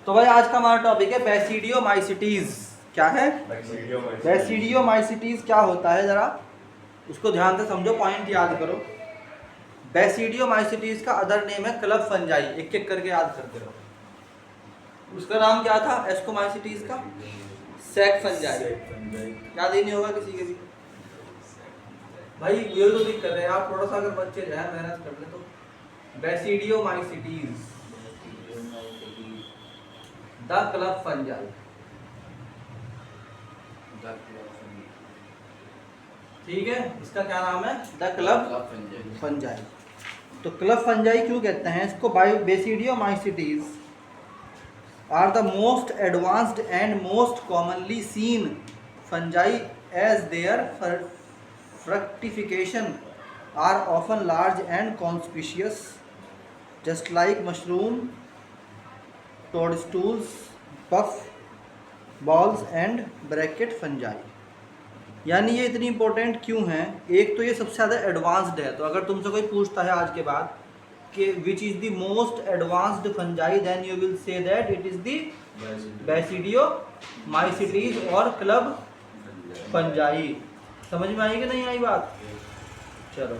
तो भाई आज का हमारा टॉपिक है बैसिडियोमाइसिटीज। क्या है बैसिडियोमाइसिटीज? क्या होता है जरा उसको ध्यान से समझो, पॉइंट याद करो। बैसिडियोमाइसिटीज का अदर नेम है क्लब फंजाई। एक एक करके याद करते रहो। उसका नाम क्या था एस्कोमाइसिटीज का? Sac fungi. याद ही नहीं होगा किसी के भी भाई, ये तो दिक्कत है। आप थोड़ा सा अगर बच्चे जो है मेहनत कर ले तो बैसिडियोमाइसिटीज द क्लब फंजाई। ठीक है, इसका क्या नाम है? The club fungi. तो क्लब फंजाई क्यों कहते हैं इसको? Basidiomycetes are the most advanced and most commonly seen fungi as their fructification are often large and conspicuous, just like mushroom, toadstools, puff balls and bracket fungi। यानी ये इतनी important क्यों हैं? एक तो ये सबसे ज़्यादा एडवांस्ड है। तो अगर तुमसे कोई पूछता है आज के बाद कि which is the most advanced fungi, then you will say that it is the basidiomycetes और क्लब फंजाई। समझ में आई कि नहीं आई बात? चलो,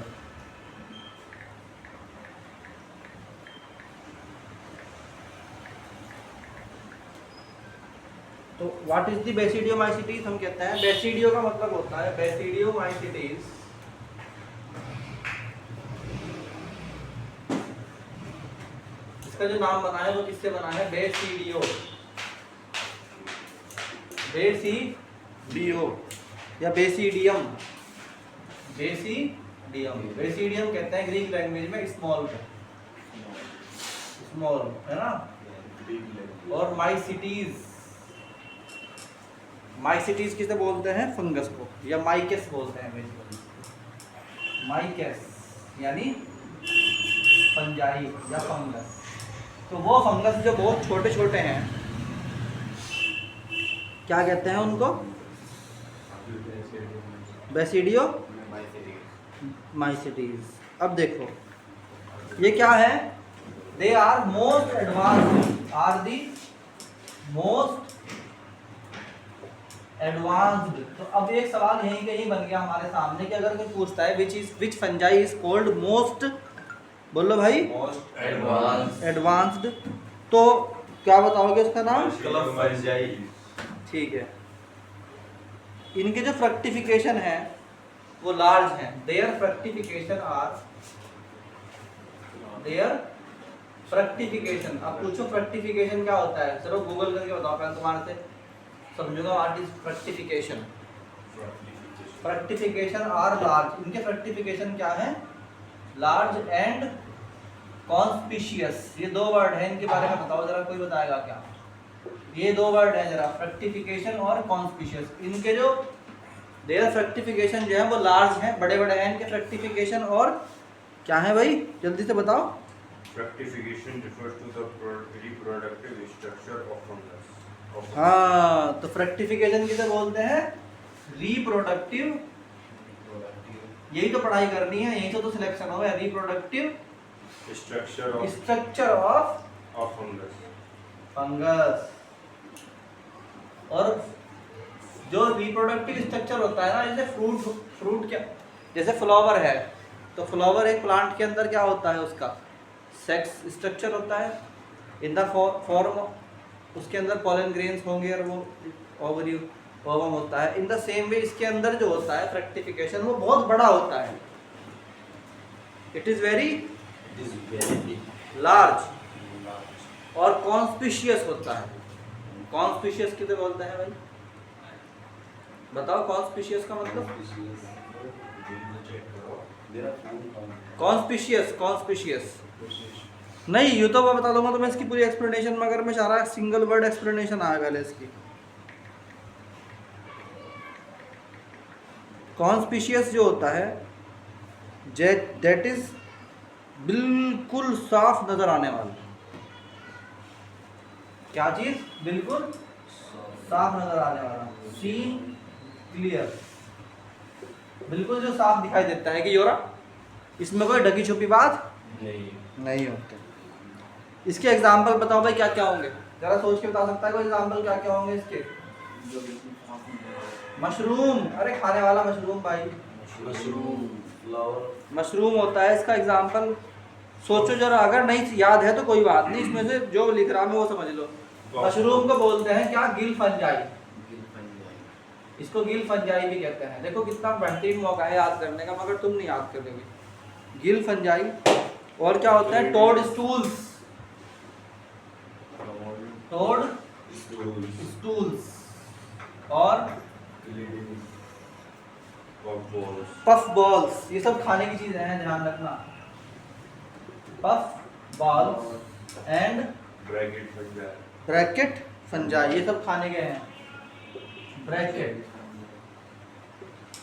तो व्हाट इज द बैसिडियोमाइसिटीज? हम कहते हैं बैसिडियो का मतलब होता है बैसिडियोमाइसिटीज इसका जो नाम बना है वो किससे बना है? बेसिडियो या बेसिडियम। बेसिडियम कहते हैं ग्रीक लैंग्वेज में स्मॉल है ना। और माइसिटीज किसे बोलते हैं? फंगस को, या माइकेस बोलते हैं बेसिकली। माइकेस यानी फंजाई या फंगस। तो वो फंगस जो बहुत छोटे छोटे हैं, क्या कहते हैं उनको? बैसिडियोमाइसिटीज। अब देखो ये क्या है? They are most advanced, are the most advanced. तो अब एक सवाल यहीं का यही बन गया हमारे सामने कि अगर कोई पूछता है which fungi is called most, बोलो भाई, मोस्ट एडवांस्ड, तो क्या बताओगे उसका नाम? Club fungi. ठीक है। इनके जो फ्रक्टिफिकेशन है वो लार्ज हैं। Their fructification. अब पूछो फ्रक्टिफिकेशन क्या होता है? चलो गूगल करके बताओ, पहले तुम्हारे से समझूंगा what is fructification. Fructification are large. इनके फ्रक्टिफिकेशन क्या है? Large and conspicuous. ये दो वर्ड हैं, इनके बारे में बताओ जरा, कोई बताएगा क्या? ये दो वर्ड है जरा, फ्रक्टिफिकेशन और कॉन्स्पिशियस। इनके जो देयर फ्रक्टिफिकेशन जो है वो लार्ज है, बड़े बड़े हैं इनके फ्रक्टिफिकेशन। और क्या है भाई, जल्दी से बताओ। Fructification refers to the reproductive structure of fungus. हाँ, तो फ्रक्टिफिकेशन किसे बोलते हैं? रिप्रोडक्टिव। यही तो पढ़ाई करनी है, यही तो सिलेक्शन हो गया। Reproductive structure of fungus. और जो रिप्रोडक्टिव स्ट्रक्चर होता है ना, जैसे फ्रूट क्या, जैसे फ्लावर है, तो फ्लावर एक प्लांट के अंदर क्या होता है? उसका सेक्स स्ट्रक्चर होता है इन द फॉर्म, उसके अंदर पॉलन ग्रेन्स होंगे और वो ओवम होता है। इन द सेम वे इसके अंदर जो होता है फ्रक्टिफिकेशन वो बहुत बड़ा होता है। इट इज़ वेरी लार्ज और कॉन्स्पिशियस होता है। कॉन्स्पिशियस किसे बोलते हैं भाई? बताओ कॉन्स्पिशियस का मतलब। कॉन्स्पिशियस नहीं, यूँ तो मैं बता दूंगा तो मैं इसकी पूरी एक्सप्लेनेशन, मगर मैं चाह रहा सिंगल वर्ड एक्सप्लेनेशन आया पहले इसकी। कॉन्स्पिशियस जो होता है दैट इज बिल्कुल साफ नजर आने वाला। क्या चीज? बिल्कुल साफ नजर आने वाला, सीन क्लियर, बिल्कुल जो साफ दिखाई देता है कि योरा इसमें कोई ढकी छुपी बात नहीं होती। इसके एग्जाम्पल बताओ भाई क्या क्या होंगे, जरा सोच के बता सकता है कोई एग्जाम्पल क्या क्या होंगे इसके? मशरूम, अरे खाने वाला मशरूम भाई, मशरूम, फ्लावर, मशरूम होता है इसका एग्जाम्पल। सोचो जरा, अगर नहीं याद है तो कोई बात नहीं, इसमें से जो लिख रहा मैं वो समझ लो। मशरूम को बोलते हैं क्या? गिल फंजाई। गिल फंजाई, इसको गिल फंजाई भी कहते हैं। देखो कितना बेहतरीन मौका है याद करने का, मगर तुम नहीं याद करोगे। Gill fungi. और क्या होता है? Toad stools, toad stools. और पफ बॉल्स, ये सब खाने की चीजें हैं, ध्यान रखना। Puff balls and bracket fungi, ये सब खाने के हैं। ब्रैकेट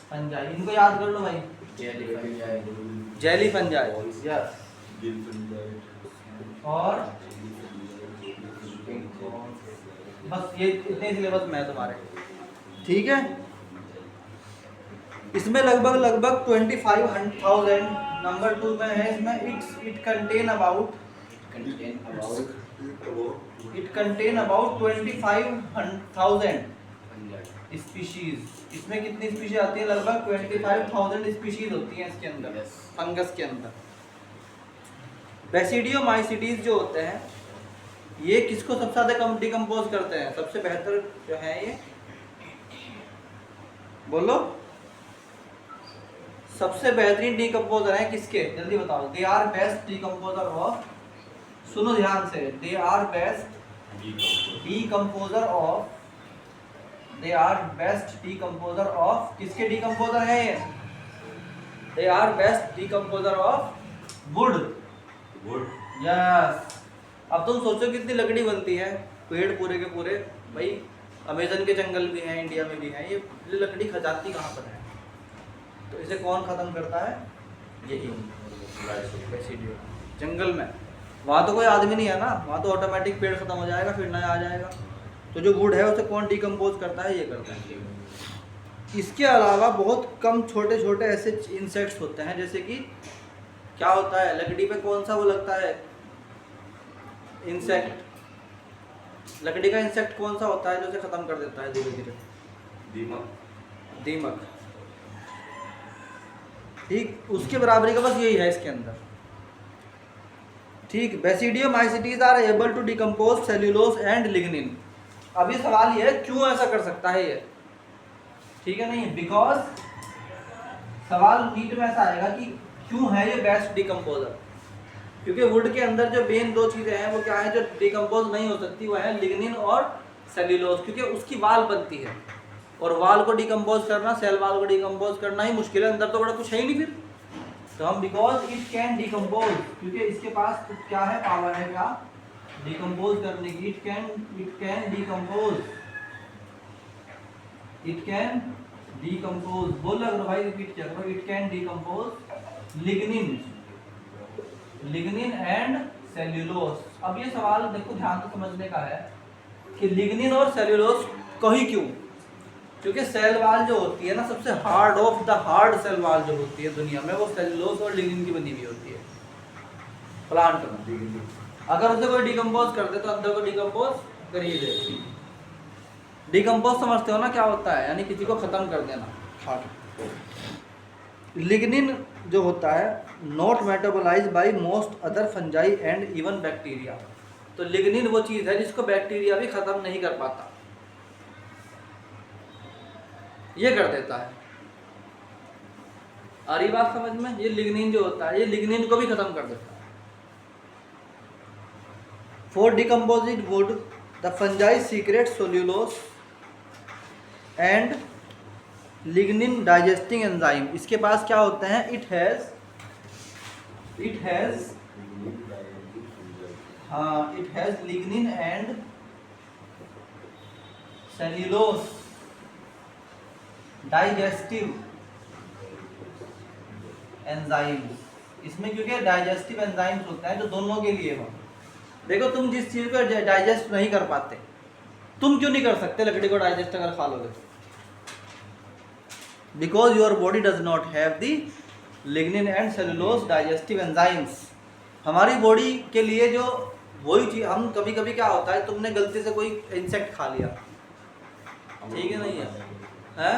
फंजाई, इनको याद कर लो भाई। Jelly fungi, jelly fungi, yes. Gill fungi, और बस ये इतने सिलेबस में है तुम्हारे, ठीक है। इसमें लगभग 25,000 नंबर 2 में है। इसमें it contain about contain about it contain about 25,000 fungi, species. इसमें कितनी स्पीशीज आती है? लगभग 25,000 स्पीशीज होती हैं इसके अंदर, Yes. फंगस के अंदर। बेसिडियोमाइसीटीज जो होते हैं, ये किसको सबसे ज़्यादा डिकम्पोज करते हैं? सबसे बेहतर जो है ये, बोलो, सबसे बेहतरीन डिकम्पोजर है किसके? जल्दी बताओ। They are best decomposer of, सुनो ध्यान से, they are best decomposer of, they are best decomposer of, किसके डिकम्पोजर है ये? They are best decomposer of wood, yes. अब तुम सोचो कितनी लकड़ी बनती है, पेड़ पूरे के पूरे भाई, अमेजन के जंगल भी हैं, इंडिया में भी हैं, ये लकड़ी खजाती कहाँ पर है? तो इसे कौन खत्म करता है? यही रेसिड्यू, जंगल में। वहाँ तो कोई आदमी नहीं है ना, वहाँ तो ऑटोमेटिक पेड़ खत्म हो जाएगा, फिर नया आ जाएगा। तो जो वुड है उसे कौन डिकम्पोज करता है? ये करता है। इसके अलावा बहुत कम छोटे छोटे ऐसे इंसेक्ट्स होते हैं, जैसे कि क्या होता है, लकड़ी पे कौन सा वो लगता है इंसेक्ट, लकड़ी का इंसेक्ट कौन सा होता है जो उसे खत्म कर देता है धीरे धीरे? दीमक। ठीक, उसके बराबरी का बस यही है इसके अंदर, ठीक। Basidiomycetes are able to decompose cellulose and lignin. अब ये सवाल ये है, क्यों ऐसा कर सकता है ये? ठीक है, नहीं, बिकॉज सवाल नीट में ऐसा आएगा कि क्यों है ये बेस्ट डिकम्पोजर? क्योंकि वुड के अंदर जो मेन दो चीज़ें हैं वो क्या है जो डिकम्पोज नहीं हो सकती, वो है लिग्निन और सेल्यूलोज, क्योंकि उसकी वाल बनती है, और वाल को डिकम्पोज करना, सेल वाल को डिकम्पोज करना ही मुश्किल है, अंदर तो बड़ा कुछ है ही नहीं फिर। तो हम बिकॉज इट कैन डिकम्पोज, क्योंकि इसके पास क्या है, पावर है क्या डिकम्पोज करने की। इट कैन डिकम्पोज, बोल लग रहा भाई, रिपीट किया करो। It can decompose lignin and cellulose. अब ये सवाल देखो ध्यान से समझने का है कि लिग्निन और सेल्यूलोज कही क्यों? क्योंकि सेल वाल जो होती है ना, सबसे hard of the hard cell wall जो होती है दुनिया में, वो सेल्यूलोज और लिग्निन की बनी हुई होती है प्लांट में। अगर उसे कोई डिकम्पोज कर दे तो अंदर को डिकम्पोज कर ही दे। डिकम्पोज समझते हो ना क्या होता है? यानी किसी को खत्म कर देना, हार्ड। लिग्निन जो होता है not metabolize by most other fungi and even bacteria. तो लिग्निन वो चीज़ है जिसको बैक्टीरिया भी खत्म नहीं कर पाता, ये कर देता है। आ रही बात समझ में? ये लिग्निन जो होता है, ये लिग्निन को भी खत्म कर देता है। For decomposed wood the fungi secrete cellulose and lignin digesting enzyme. इसके पास क्या होते हैं? It has lignin and cellulose digestive enzymes. इसमें क्योंकि डाइजेस्टिव एंजाइम्स होते हैं जो दोनों के लिए हो। देखो तुम जिस चीज़ को डाइजेस्ट नहीं कर पाते, तुम क्यों नहीं कर सकते लकड़ी को डाइजेस्ट अगर खा लोगे? Because your body does not have the lignin and cellulose digestive enzymes. हमारी बॉडी के लिए जो वही चीज हम कभी कभी क्या होता है, तुमने गलती से कोई इंसेक्ट खा लिया, ठीक है नहीं है, हैं?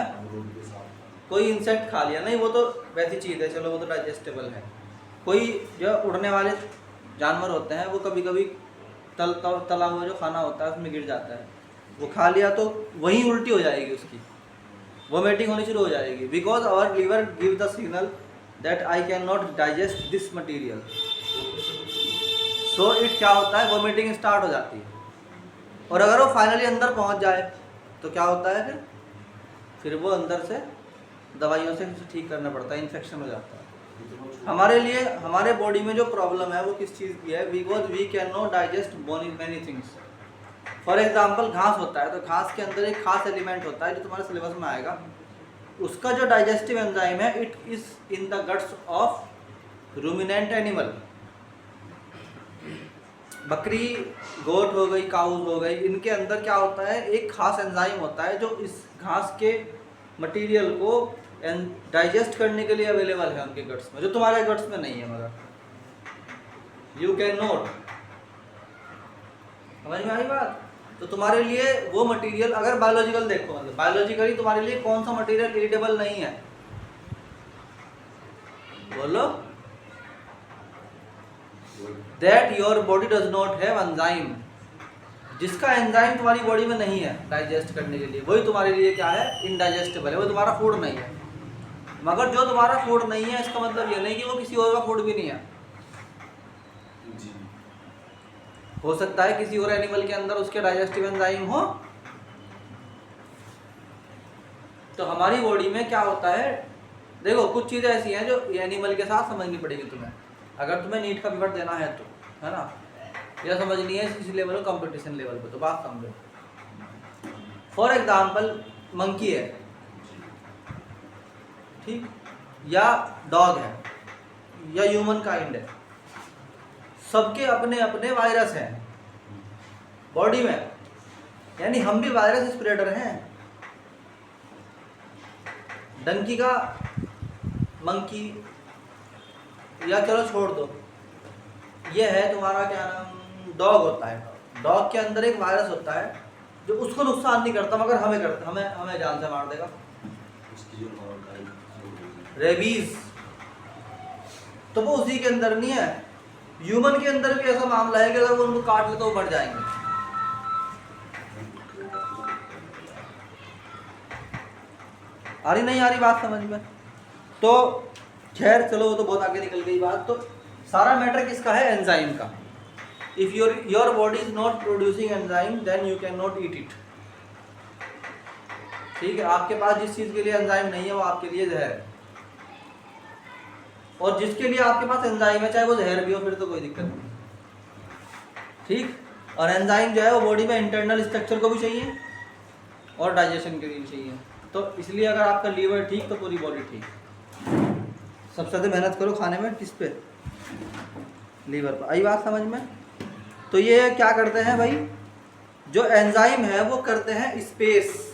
कोई इंसेक्ट खा लिया, नहीं वो तो वैसी चीज़ है, चलो वो तो डाइजेस्टेबल है। कोई जो उड़ने वाले जानवर होते हैं वो कभी कभी तला हुआ जो खाना होता है उसमें गिर जाता है, वो खा लिया तो वहीं उल्टी हो जाएगी, उसकी वोमिटिंग होनी शुरू हो जाएगी, because our liver give the signal that I can not digest this material. So it क्या होता है, वोमिटिंग स्टार्ट हो जाती है। और अगर वो फाइनली अंदर पहुंच जाए तो क्या होता है फिर वो अंदर से दवाइयों से ठीक करना पड़ता है, इन्फेक्शन हो जाता है। हमारे लिए हमारे बॉडी में जो प्रॉब्लम है वो किस चीज़ की है, because we can not digest many things. For example घास होता है, तो घास के अंदर एक खास एलिमेंट होता है जो तुम्हारे सिलेबस में आएगा, उसका जो डाइजेस्टिव एंजाइम है it is in the guts of ruminant animal. बकरी, गोट हो गई, काउज हो गई, इनके अंदर क्या होता है, एक खास एंजाइम होता है जो इस घास के मटेरियल को डाइजेस्ट करने के लिए अवेलेबल है उनके गट्स में, जो तुम्हारे गट्स में नहीं है, मगर यू कैन नॉट। समझ में आई बात? तो तुम्हारे लिए वो मटेरियल, अगर बायोलॉजिकल देखो, मतलब बायोलॉजिकली तुम्हारे लिए कौन सा मटेरियल इरिटेबल नहीं है, बोलो? That your body does not have enzyme, जिसका एंजाइम तुम्हारी बॉडी में नहीं है डाइजेस्ट करने के लिए, वही तुम्हारे लिए क्या है, इनडाइजेस्टेबल है, वो तुम्हारा फूड नहीं है। मगर जो तुम्हारा फूड नहीं है इसका मतलब ये नहीं कि वो किसी और का फूड भी नहीं है। हो सकता है किसी और एनिमल के अंदर उसके डाइजेस्टिव एंजाइम हो। तो हमारी बॉडी में क्या होता है, देखो कुछ चीज़ें ऐसी हैं जो एनिमल के साथ समझनी पड़ेगी तुम्हें, अगर तुम्हें नीट का पेपर देना है तो, है ना, यह समझनी है किसी लेवल पर, कंपटीशन लेवल पे, तो बात समझो। फॉर एग्जाम्पल मंकी है, ठीक, या डॉग है, या ह्यूमन काइंड है, सबके अपने अपने वायरस हैं बॉडी में, यानी हम भी वायरस स्प्रेडर हैं। डंकी का, मंकी, या चलो छोड़ दो, ये है तुम्हारा क्या नाम, डॉग होता है। डॉग के अंदर एक वायरस होता है जो उसको नुकसान नहीं करता मगर हमें करता, हमें जान से मार देगा, रेबीज। तो वो उसी के अंदर नहीं है। ह्यूमन के अंदर भी ऐसा मामला है कि अगर वो उनको काट ले तो वो मर जाएंगे। आ रही नहीं आ रही बात समझ में? तो खैर चलो वो तो बहुत आगे निकल गई बात। तो सारा मैटर किसका है, एंजाइम का। If your body is not producing enzyme then you can not eat it. ठीक है, आपके पास जिस चीज के लिए एंजाइम नहीं है वो आपके लिए जहर है, और जिसके लिए आपके पास एंजाइम है चाहे वो जहर भी हो फिर तो कोई दिक्कत नहीं। ठीक, और एंजाइम जो है वो बॉडी में इंटरनल स्ट्रक्चर को भी चाहिए और डाइजेशन के लिए भी चाहिए। तो इसलिए अगर आपका लीवर ठीक तो पूरी बॉडी ठीक। सबसे ज़्यादा मेहनत करो खाने में, किस पे, लीवर पर। आई बात समझ में? तो ये क्या करते हैं भाई, जो एंजाइम है वो करते हैं स्पेस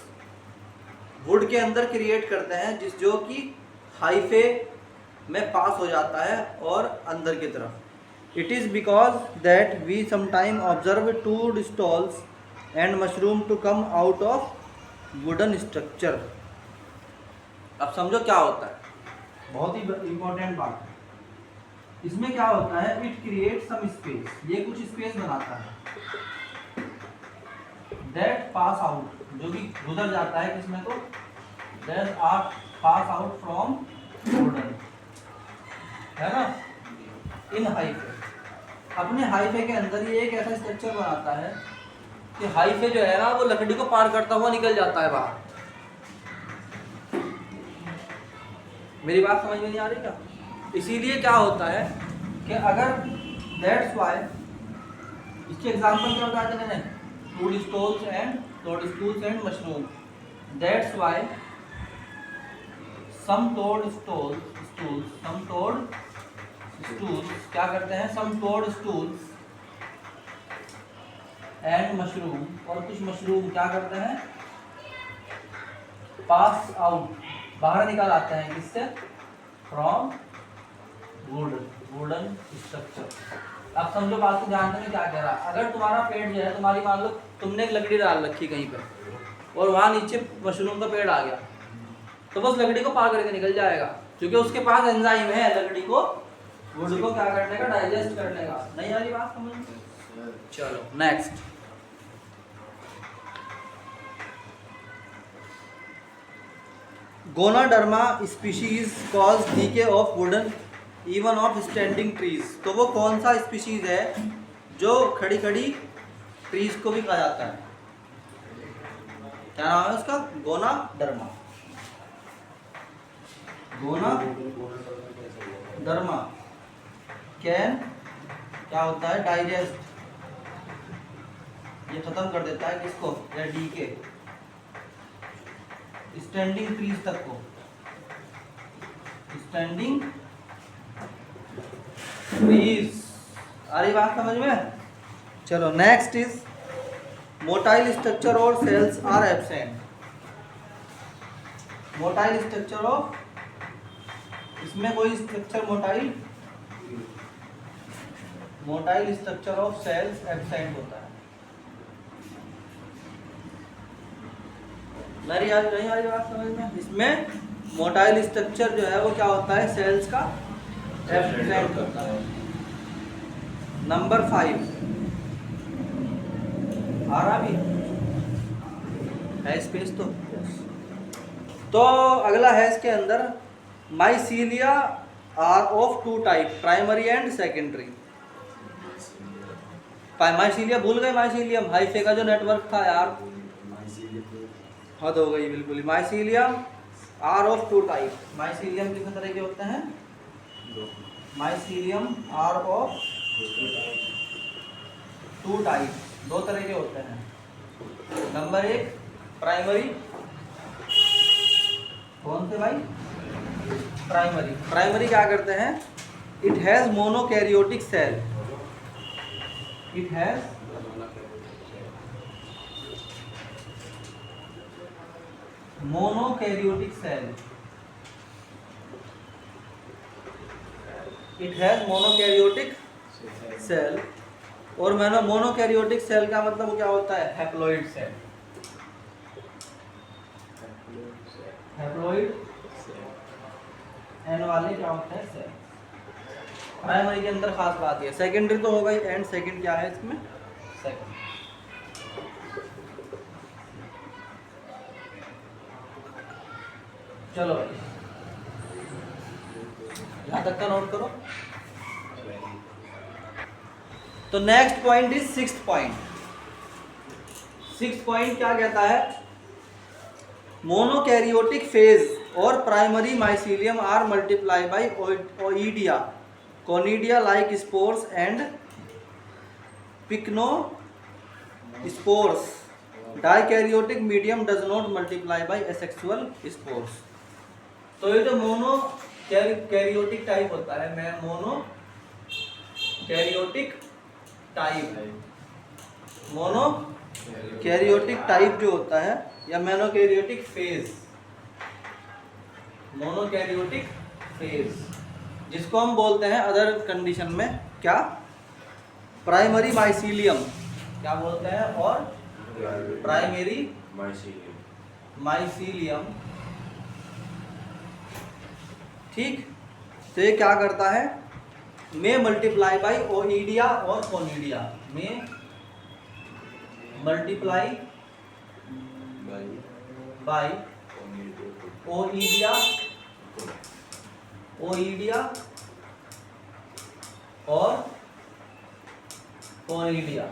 वुड के अंदर क्रिएट करते हैं, जिस जो कि हाइफे में पास हो जाता है और अंदर की तरफ। It is because that we sometime observe toadstools and mushroom to come out of wooden structure. अब समझो क्या होता है, बहुत ही इंपॉर्टेंट बात है। इसमें क्या होता है, इट क्रिएट सम स्पेस, ये कुछ स्पेस बनाता है, दैट पास आउट, जो कि गुजर जाता है किसमें, तो that are pass out from wooden, है ना, इन हाइफे। अपने हाइफे के अंदर ये एक ऐसा स्ट्रक्चर बनाता है कि हाइफे जो है ना वो लकड़ी को पार करता हुआ निकल जाता है बाहर। मेरी बात समझ में नहीं आ रही क्या? इसीलिए क्या होता है कि अगर दैट्स वाई, इसके एग्जांपल क्या बताया था मैंने, टोडस्टूल्स एंड मशरूम। दैट्स वाई सम टोडस्टूल्स क्या करते हैं, सम टोडस्टूल्स एंड मशरूम, और कुछ मशरूम क्या करते हैं, पास आउट, बाहर निकाल आते हैं, किससे, फ्रॉम वुडन स्ट्रक्चर। अब समझो बात को ध्यान से मैं क्या कह रहा, अगर तुम्हारा पेड़ जो है, तुम्हारी मान लो तुमने एक लकड़ी डाल रखी कहीं पे और वहाँ नीचे मशरूम का पेड़ आ गया, तो बस लकड़ी को पार करके निकल जाएगा, क्योंकि उसके पास एंजाइम है लकड़ी को वुड को क्या करने का, डाइजेस्ट करने का। नहीं आ रही बात समझ में? चलो next, Ganoderma species cause decay of wooden even of standing trees. तो वो कौन सा स्पीशीज है जो खड़ी खड़ी ट्रीज को भी खा जाता है? क्या नाम है उसका? गोनाडर्मा। गोनाडर्मा कैन क्या होता है, डाइजेस्ट, ये खत्म कर देता है किसको, या डीके स्टैंडिंग ट्रीज तक को, स्टैंडिंग ट्रीज। आ रही बात समझ में? चलो नेक्स्ट इज मोटाइल स्ट्रक्चर और cells are absent. Motile structure of, इसमें कोई structure motile structure of cells absent होता है। नहीं आ रही बात समझ में? इसमें मोटाइल स्ट्रक्चर जो है वो क्या होता है, सेल्स का एब्सेंट होता है। नंबर 5 आ रहा भी है स्पेस तो अगला है इसके अंदर, mycelia are of 2 type, primary and secondary. Mycelia भूल गए, माइसीलियम हाइफे का जो नेटवर्क था यार, हद हो गई बिल्कुल ही। Mycelium are of 2 type, mycelium कितने तरह के होते हैं? माइसीलियम आर ऑफ 2 टाइप, 2 तरह के होते हैं। नंबर 1 प्राइमरी, कौन से भाई? प्राइमरी क्या करते हैं? It has monokaryotic cell, it has monokaryotic cell, it has monokaryotic cell. और मोनोकैरियोटिक सेल का मतलब क्या होता है? Haploid cell. हैप्लॉइड एन वाले क्या होते हैं? सेल। प्राइमरी के अंदर खास बात है, सेकेंडरी तो होगा ही, एंड सेकेंड क्या है इसमें? सेकेंड। चलो भाई यहां तक का नोट करो। तो next point is 6th point. 6th point क्या कहता है? मोनोकैरियोटिक फेज और primary mycelium are multiply by oidia, conidia like spores and pycnospores. Dikaryotic medium does not multiply by asexual spores. तो ये जो मोनोकैरियोटिक टाइप होता है, मैं मोनोकैरियोटिक टाइप जो होता है, या मोनोकैरियोटिक फेज, जिसको हम बोलते हैं अदर कंडीशन में क्या? प्राइमरी माइसीलियम क्या बोलते हैं? और प्राइमरी माइसीलियम। ठीक, तो ये क्या करता है? में मल्टीप्लाई बाय ओइडिया और कोनिडिया, में मल्टीप्लाई बाय ओइडिया और कोनिडिया,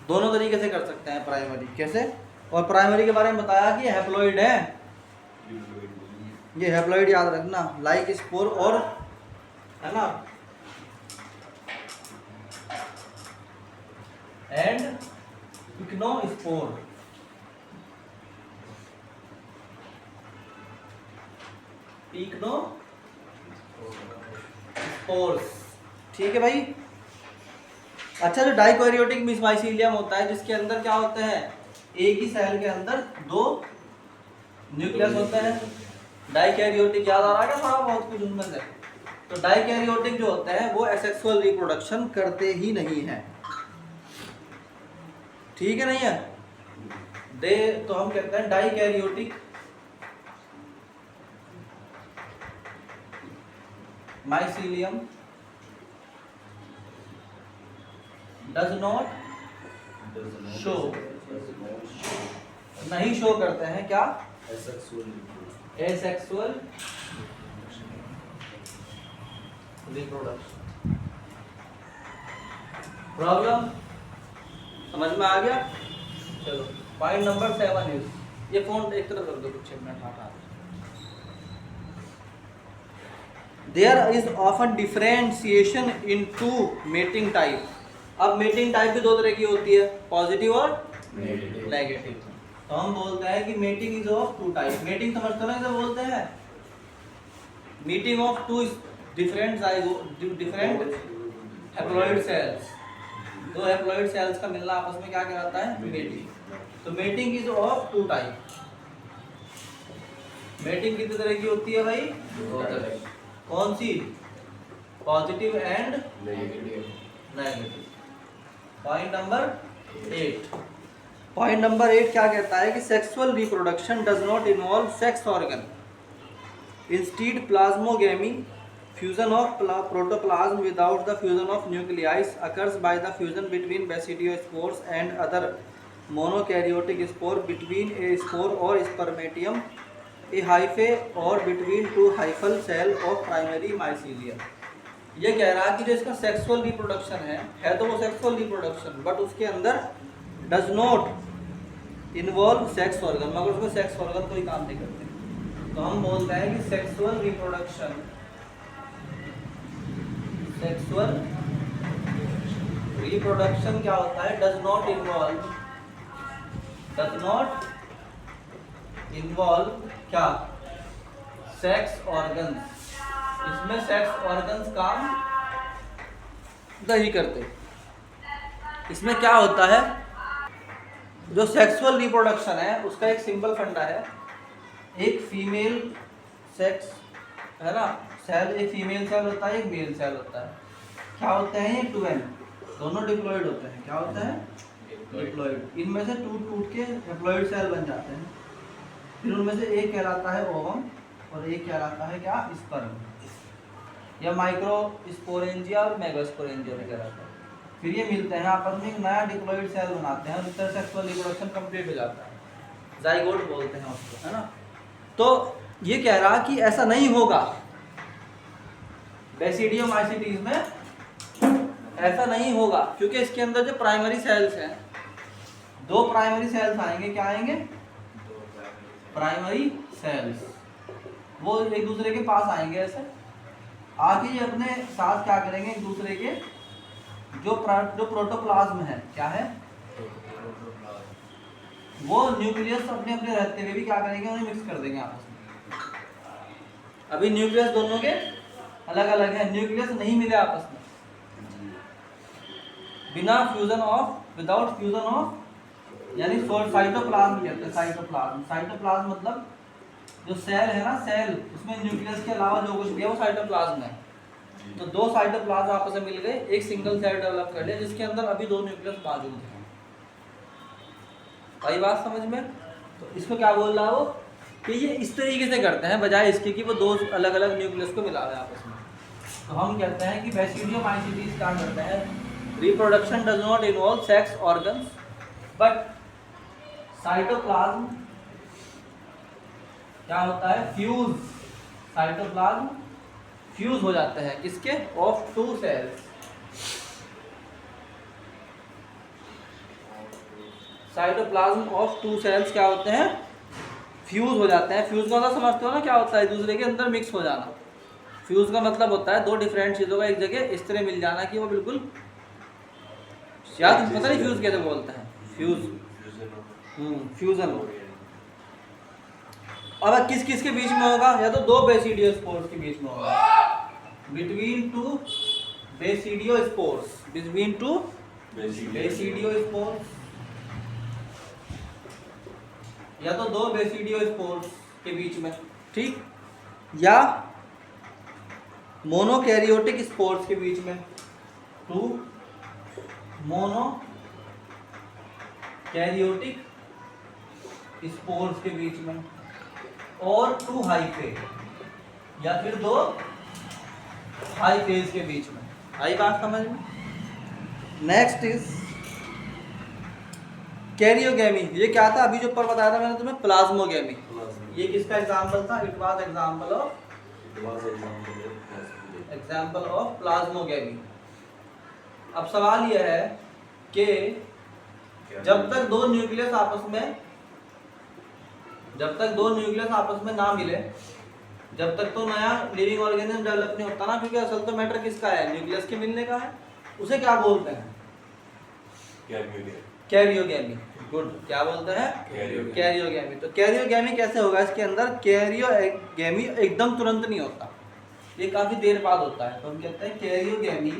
दोनों तरीके से कर सकते हैं प्राइमरी। कैसे? और प्राइमरी के बारे में बताया कि हैप्लॉइड है, ये हैप्लॉइड याद रखना, लाइक स्पोर और, है ना, एंड पिक्नोस्पोर। पिक्नोस्पोर्स। ठीक है भाई। अच्छा, जो डाइकैरियोटिक माइसीलियम होता है, जिसके अंदर क्या होते हैं? एक ही सेल के अंदर 2 न्यूक्लियस होते हैं। डाइकैरियोटिक याद आ रहा है क्या थोड़ा बहुत कुछ उनमें से? तो तो डाइकैरियोटिक जो होते हैं वो एसेक्सुअल रिप्रोडक्शन करते ही नहीं हैं, ठीक है नहीं है। दे तो हम कहते हैं dikaryotic mycelium does not show, नहीं शो करते हैं क्या, एसेक्सुअल रिप्रोडक्शन। प्रॉब्लम समझ में आ गया। चलो पॉइंट नंबर 7 इज, ये फोन एक तरफ रख दो कुछ 6 मिनट हटा। There is often differentiation into mating type. अब मेटिंग टाइप भी दो तरह की होती है, पॉजिटिव और नेगेटिव। तो हम बोलते हैं कि mating is of two type. Mating समझते हो ना इसे बोलते हैं, meeting of two different haploid cells, दो हैप्लॉइड सेल्स का मिलना आपस में क्या कहलाता है, मेटिंग। तो mating is of two type. Mating कितने तरह की होती है भाई, दो तरह। कौन सी, positive and negative. Negative. Point number 8, point number 8 क्या कहता है कि sexual reproduction does not involve sex organ, instead plasmogamy, fusion of protoplasm without the fusion of nuclei occurs by the fusion between basidiospores and other monokaryotic spore, between a spore or spermatium, a hyphae, or between two hyphal cell of primary mycelium। ये कह रहा है कि जो इसका sexual reproduction है तो वो सेक्सुअल रिप्रोडक्शन, बट उसके अंदर does not involve sex organ, मगर उसमें सेक्स ऑर्गन कोई काम नहीं करते। तो हम बोलते हैं कि सेक्सुअल रिप्रोडक्शन, सेक्सुअल रिप्रोडक्शन क्या होता है, डज नॉट इन्वॉल्व क्या, सेक्स ऑर्गन्स। इसमें सेक्स ऑर्गन्स काम नहीं करते। इसमें क्या होता है, जो सेक्सुअल रिप्रोडक्शन है उसका एक सिंपल फंडा है, एक फीमेल सेक्स है ना सेल, एक फीमेल सेल होता है, एक मेल सेल होता है। क्या होते हैं ये, ट्वेन, दोनों डिप्लॉइड होते हैं। क्या होता है, डिप्लॉइड। इनमें से टूट के हैप्लॉइड सेल बन जाते हैं। फिर उनमें से एक कहलाता है ओवम और एक कहलाता है क्या, स्पर्म, या माइक्रो स्पोरेंजिया और मेगास्पोरेंजिया में कहलाता है। फिर ये मिलते हैं आपस में, एक नया डिप्लॉइड सेल बनाते हैं और इस तरह सेक्सुअल रिप्रोडक्शन कंप्लीट हो जाता है। जाइगोट बोलते हैं उसको, है ना। तो ये कह रहा कि ऐसा नहीं होगा, बेसिडियोमाइसीटीज में ऐसा नहीं होगा, क्योंकि इसके अंदर जो प्राइमरी सेल्स हैं, दो प्राइमरी सेल्स आएंगे। क्या आएंगे, प्राइमरी सेल्स, वो एक दूसरे के पास आएंगे। ऐसे आके ये अपने साथ क्या करेंगे, एक दूसरे के जो प्रोटोप्लाज्म है, क्या है, वो न्यूक्लियस अपने अपने रहते हुए भी क्या करेंगे, उन्हें मिक्स कर देंगे आपस में। अभी न्यूक्लियस दोनों के अलग अलग है, न्यूक्लियस नहीं मिले आपस में, बिना fusion of, without fusion of, यानी साइटोप्लाज्म कहते हैं। साइटोप्लाज्म मतलब जो सेल है ना, सेल, उसमें न्यूक्लियस के अलावा जो कुछ भी है वो साइटोप्लाज्म है। तो दो साइटोप्लाज्म आपस में मिल गए, एक सिंगल सेल डेवलप कर लिया जिसके अंदर अभी दो न्यूक्लियस मौजूद हैं। भाई बात समझ में। तो इसको क्या बोल रहा है वो, कि ये इस तरीके से करते हैं बजाय इसके कि वो दो अलग अलग न्यूक्लियस को मिला रहे हैं आपस में। तो हम कहते हैं कि बेसिडियोमाइसीटीज क्या करते हैं, reproduction does not involve sex organs, but cytoplasm क्या होता है, फ्यूज, साइटोप्लाज्म फ्यूज हो जाते हैं किसके, of two cells. Cytoplasm of two cells क्या होते हैं, फ्यूज हो जाते हैं। फ्यूज का मतलब समझते हो ना क्या होता है, एक दूसरे के अंदर मिक्स हो जाना। फ्यूज का मतलब होता है दो डिफरेंट चीज़ों का एक जगह इस तरह मिल जाना कि वो बिल्कुल, याद पता नहीं फ्यूज कैसे बोलते हैं, फ्यूजन हो। अब किस किस के बीच में होगा, या तो दो बेसिडियोस्पोर्स के बीच में होगा, between two basidiospores, between two basidiospores, या तो दो बेसिडियोस्पोर्स के बीच में, ठीक, या मोनोकैरियोटिक स्पोर्स के बीच में, 2 मोनोकैरियोटिक स्पोर्स के बीच में, और 2 हाइफे, या फिर 2 हाइफेज के बीच में। आई बात समझ में? Next is karyogamy. ये क्या था? अभी जो ऊपर बताया था मैंने तुम्हें, प्लाज्मोगैमी। ये किसका एग्जाम्पल था? It was example of plasmogamy. अब सवाल यह है कि जब तक दो न्यूक्लियस आपस में ना मिले, जब तक तो नया लिविंग ऑर्गेनिज्म डेवलप नहीं होता ना, क्योंकि असल तो मैटर किसका है? न्यूक्लियस के मिलने का है। उसे क्या बोलते हैं? कैरियोगैमी। गुड, क्या बोलते हैं? कैरियोगैमी। तो कैरियोगैमी कैसे होगा? इसके अंदर कैरियोगैमी एकदम तुरंत नहीं होता, ये काफी देर बाद होता है। तो हम कहते हैं karyogamy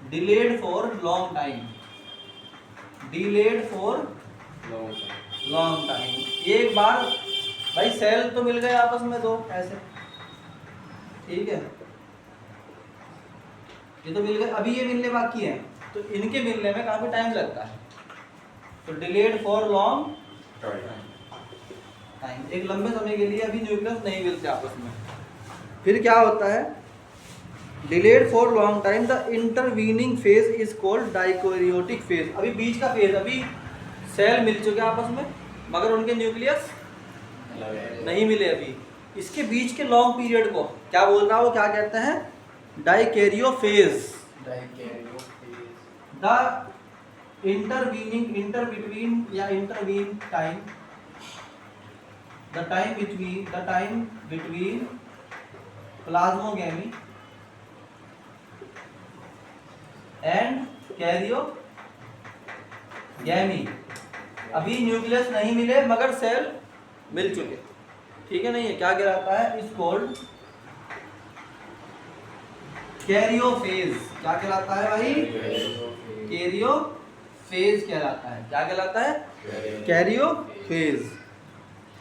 delayed for long time, delayed for long time. एक बार भाई सेल तो मिल गए आपस में दो ऐसे, ठीक है, ये तो मिल गए, अभी ये मिलने बाकी है, तो इनके मिलने में काफी टाइम लगता है। तो डिलेड फॉर लॉन्ग टाइम, एक लंबे समय के लिए अभी न्यूक्लियस नहीं मिलते आपस में। फिर क्या होता है? Delayed for long time, the intervening phase is called dikaryotic phase. अभी बीच का फेज, अभी सेल मिल चुके आपस में मगर उनके न्यूक्लियस नहीं मिले अभी, इसके बीच के लॉन्ग पीरियड को क्या बोल रहा है वो? क्या कहते हैं? डाइकैरियोफेज। द इंटरबीटवीन या intervene time, the time between plasmogamy and karyogamy. अभी न्यूक्लियस नहीं मिले मगर सेल मिल चुके, ठीक है, नहीं है, क्या कहलाता है? इस कॉल्ड कैरियोफेज। क्या कहलाता है भाई? कैरियोफेज कहलाता है। क्या कहलाता है? कैरियोफेज,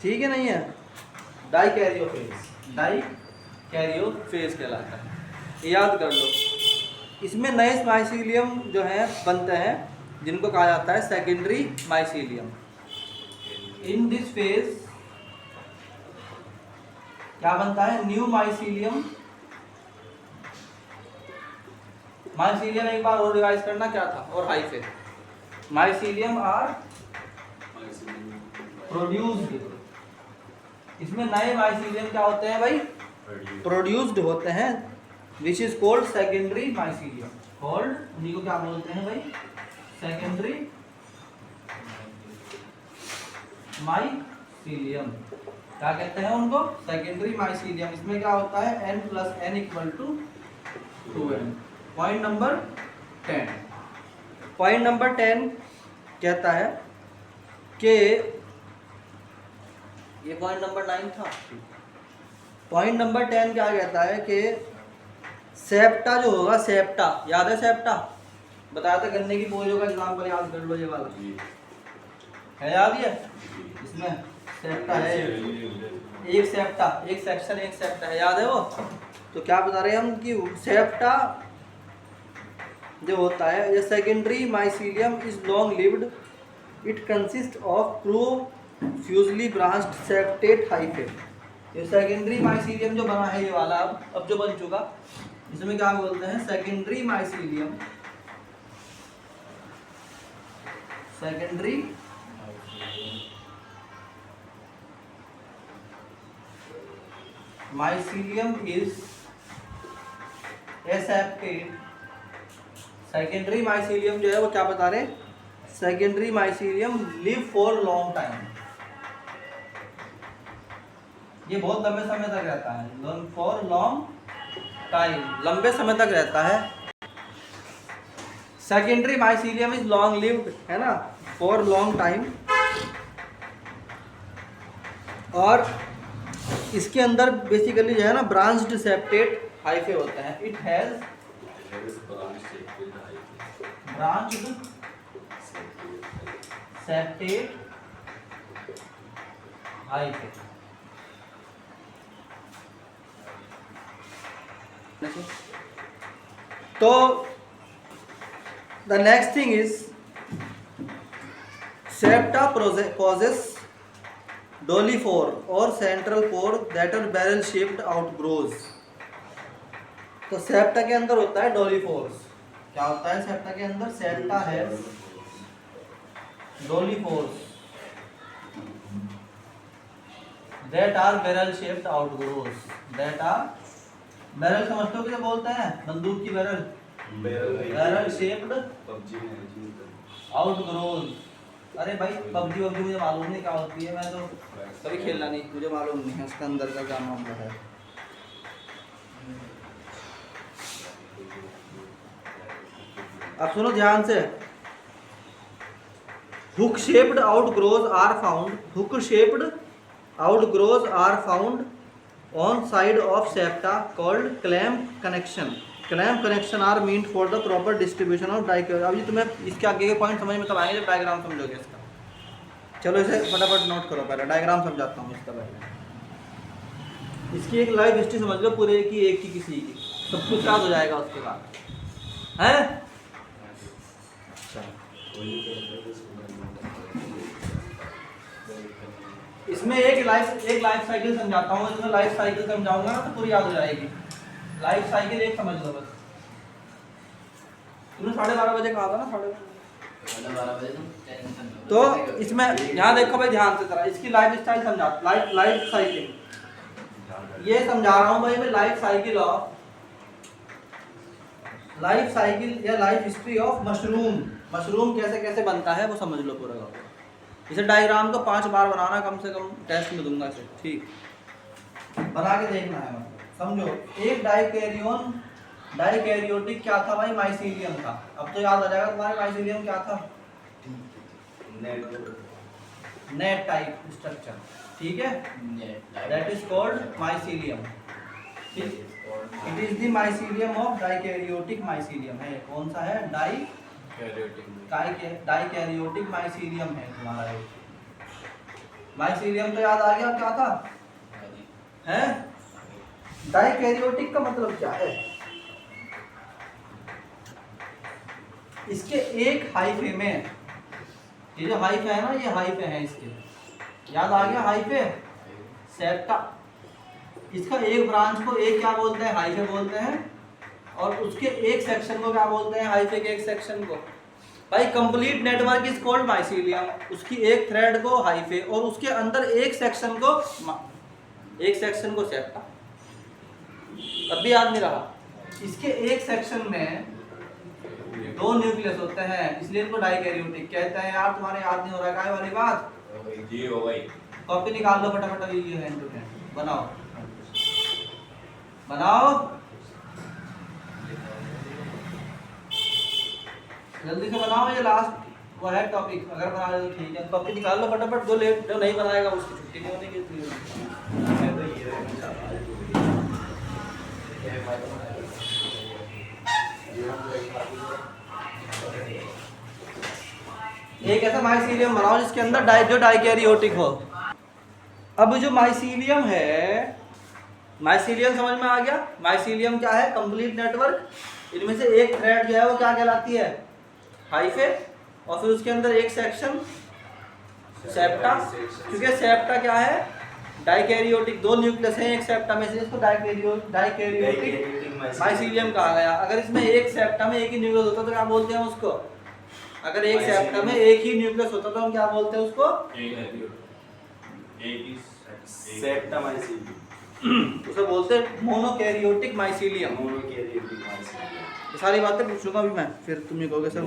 ठीक है, नहीं है, डाइकैरियोफेज कहलाता है, याद कर लो। इसमें नए माइसीलियम जो हैं बनते हैं, जिनको कहा जाता है secondary mycelium. In this phase क्या बनता है? New mycelium. माइसीलियम एक बार और रिवाइज करना क्या था? और हाइफे। Mycelium are produced. इसमें नए माइसीलियम क्या होते हैं भाई? प्रोड्यूस्ड होते हैं, which is called secondary mycelium. Called, उन्हीं को क्या बोलते हैं भाई? Secondary mycelium. क्या कहते हैं उनको? Secondary mycelium. इसमें क्या होता है? n + n = 2n। Point number 10। Point number 10 कहता है कि ये पॉइंट नंबर 9 था। पॉइंट नंबर 10 क्या कहता है कि सेप्टा जो होगा, सेप्टा याद है? सेप्टा बताया था, गन्ने की बोझों का एग्जाम्पल याद कर लो, ये वाला है, याद है? इसमें सेप्टा है, एक सेप्टा, एक सेक्शन, एक सेप्टा है, याद है वो? तो क्या बता रहे हैं हम कि सेप्टा जो होता है, ये secondary mycelium is long lived, it consist of profusely branched septate hyphae. ये सेकेंडरी माइसीलियम जो बना है, ये वाला अब जो बन चुका, इसमें क्या बोलते हैं? Secondary mycelium. Secondary mycelium is aseptate. Secondary mycelium जो है वो क्या बता रहे हैं? Secondary mycelium live for long time. ये बहुत लंबे समय तक रहता है, फॉर लॉन्ग टाइम, लंबे समय तक रहता है। Secondary mycelium is long lived, है ना, फॉर लॉन्ग टाइम। और इसके अंदर बेसिकली जो है ना, ब्रांच्ड सेप्टेट हाइफे होते हैं। It has branched septate hyphae. तो the next thing is septa possess dolipore और central pore that are barrel shaped outgrowths. तो सेप्टा के अंदर होता है डोलीफोर्स। क्या होता है सेप्टा के अंदर? सेप्टा है dolipores that are barrel shaped outgrowths. That are barrel समझते हो किसे बोलते हैं? बंदूक की बैरल। Barrel shaped आउटग्रोज। अरे भाई पबजी वबजी मुझे मालूम नहीं क्या होती है, मैं तो कभी खेलना नहीं, मुझे मालूम नहीं है उसका अंदर का क्या मामला है। अब सुनो ध्यान से। Hook shaped outgrowths are found. Hook shaped outgrowths are found on side of septa called clamp connection. Clamp connection are meant for the proper distribution of dikaryon. अब ये तुम्हें इसके आगे के पॉइंट समझ में कब आएंगे जब डायग्राम समझोगे इसका। चलो इसे फटाफट नोट करो, पहले डायग्राम समझाता हूँ इसका। पहले इसकी एक लाइफ हिस्ट्री समझ लो पूरे की, एक की किसी की, सब कुछ याद हो जाएगा उसके बाद है। इसमें एक लाइफ साइकिल समझाता हूँ। इसमें लाइफ साइकिल समझाऊंगा ना तो पूरी याद हो जाएगी। लाइफ साइकिल एक समझ लो बस। तुमने 12:30 बजे कहा था ना? 12:30 बजे। तो इसमें यहाँ देखो भाई ध्यान से जरा, इसकी लाइफ स्टाइल समझा। लाइफ साइकिल ये समझा रहा हूँ भाई मैं। लाइफ साइकिल या life history of mushroom. Mushroom कैसे कैसे बनता है वो समझ लो पूरा। इसे डायग्राम को 5 बार बनाना कम से कम, टेस्ट में दूंगा इसे, ठीक? बना के देखना है, मतलब समझो। एक डाइकैरियोटिक क्या था भाई? माइसीलियम था। अब तो याद आ जाएगा तुम्हारे माइसीलियम क्या था? नेट टाइप स्ट्रक्चर, ठीक है? That is called mycelium. It is the mycelium of dikaryotic mycelium है। कौन सा है? डाइकैरियोटिक माइसीलियम है तुम्हारा। माइसीलियम तो याद आ गया क्या था? है? डाइकैरियोटिक का मतलब क्या है? इसके एक हाइफे में, ये जो हाइफे है ना, ये हाइफे है इसके, याद आ गया? Hyphae septa. इसका एक ब्रांच को एक क्या बोलते हैं? हाइफे बोलते हैं। और उसके एक सेक्शन को क्या बोलते हैं? हाइफे के एक सेक्शन को। भाई complete network is called mycelium. उसकी एक थ्रेड को हाइफे और उसके अंदर एक सेक्शन को सेप्टा। अब भी याद नहीं रहा? इसके एक सेक्शन में 2 न्यूक्लियस होते हैं, इसलिए इनको डाइकैरियोटिक कहते हैं। यार तुम्हारे याद नहीं हो रहा है काय वाली बात? जी हो भाई। कॉपी निकाल लो फटाफट। ये हैंड टू हैंड बनाओ जल्दी से बनाओ। ये लास्ट वो है टॉपिक, अगर बना ले तो ठीक है। कॉपी निकाल लो फटाफट। जो नहीं बनाएगा उसकी छुट्टी नहीं होने की। एक ऐसा माइसीलियम बनाओ जिसके अंदर जो डाइकैरियोटिक हो। अब जो माइसीलियम है, माइसीलियम समझ में आ गया? माइसीलियम क्या है? Complete network. इनमें से एक थ्रेड जो है वो क्या कहलाती है? हाइफे। और फिर उसके अंदर एक सेक्शन सेप्टा। क्योंकि सेप्टा क्या है? डाइकैरियोटिक। 2 न्यूक्लियस हैं एक सेप्टा में से, इसको डाइकैरियोटिक माइसीलियम कहा गया। अगर इसमें एक सेप्टा में एक ही न्यूक्लियस होता तो क्या बोलते हैं उसको? अगर एक सेप्टा में एक ही न्यूक्लियस होता तो हम क्या बोलते हैं उसको? Septa mycelium. उसे बोलते हैं मोनोकैरियोटिक माइसीलियम। ये सारी बातें पूछूंगा अभी मैं, फिर तुम ये कहोगे सर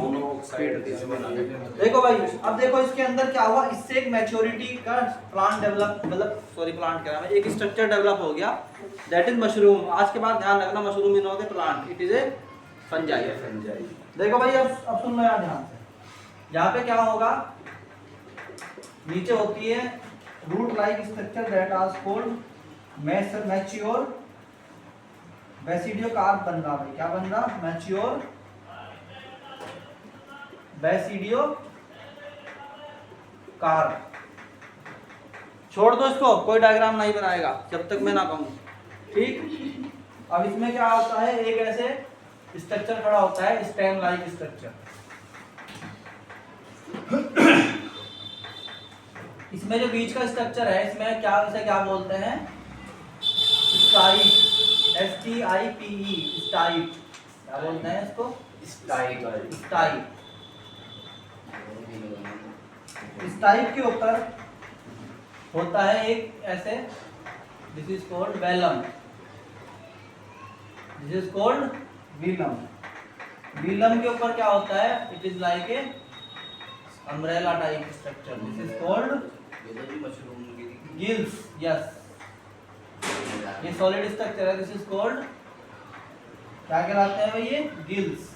देखो भाई। अब देखो इसके अंदर क्या हुआ? इससे एक मैच्योरिटी का प्लांट डेवलप, प्लांट कह रहा मैं, एक स्ट्रक्चर डेवलप हो गया, दैट इज मशरूम। आज के बाद ध्यान रखना, मशरूम इन होते plant, it is a fungi. देखो भाई अब सुन लो यार ध्यान से। यहाँ पे क्या होगा? नीचे होती है root like structure that are called mature basidiocarp बन रहा। भाई क्या बन रहा? Mature basidiocarp. छोड़ दो इसको, कोई डायग्राम नहीं बनाएगा जब तक मैं ना कहूँ, ठीक? अब इसमें क्या होता है, एक ऐसे स्ट्रक्चर खड़ा होता है स्टेम लाइक स्ट्रक्चर। इसमें जो बीच का स्ट्रक्चर है, इसमें क्या, इसे क्या बोलते हैं, स्टाइप, STIPE, स्टाइप। क्या बोलते हैं इसको, स्टाइल स्टाइप। स्टाइप के ऊपर होता है एक ऐसे, this is called velum, this is called velum. Velum के ऊपर क्या होता है, it is like a umbrella type structure, this is called mushroom gills. Yes, ये सॉलिड स्ट्रक्चर है, दिस इज कॉल्ड, क्या कहलाते हैं भाई ये, गिल्स।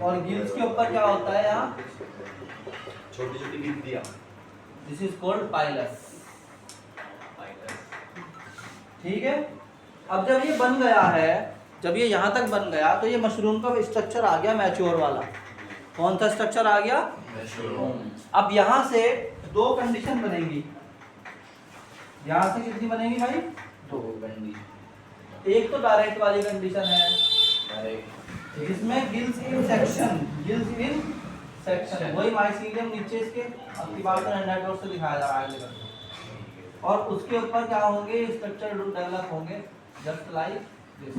और गिल्स के ऊपर क्या होता है यहाँ, छोटी छोटी गिल्लियां, दिस इज कॉल्ड पाइलस। ठीक है। अब जब ये बन गया है, जब ये यहाँ तक बन गया, तो ये मशरूम का स्ट्रक्चर आ गया मैच्योर वाला। कौन सा स्ट्रक्चर आ गया, अब यहाँ से दो कंडीशन बनेगी। यहाँ से कितनी बनेगी भाई, दो कंडीशन। एक तो डायरेक्ट वाली कंडीशन है, जिसमें gills in section, gills in section, वही माइसीलियम नीचे इसके, अब की बात नेटवर्क से दिखाया जा रहा है। और उसके ऊपर क्या होंगे, स्ट्रक्चर डेवलप होंगे जस्ट लाइक दिस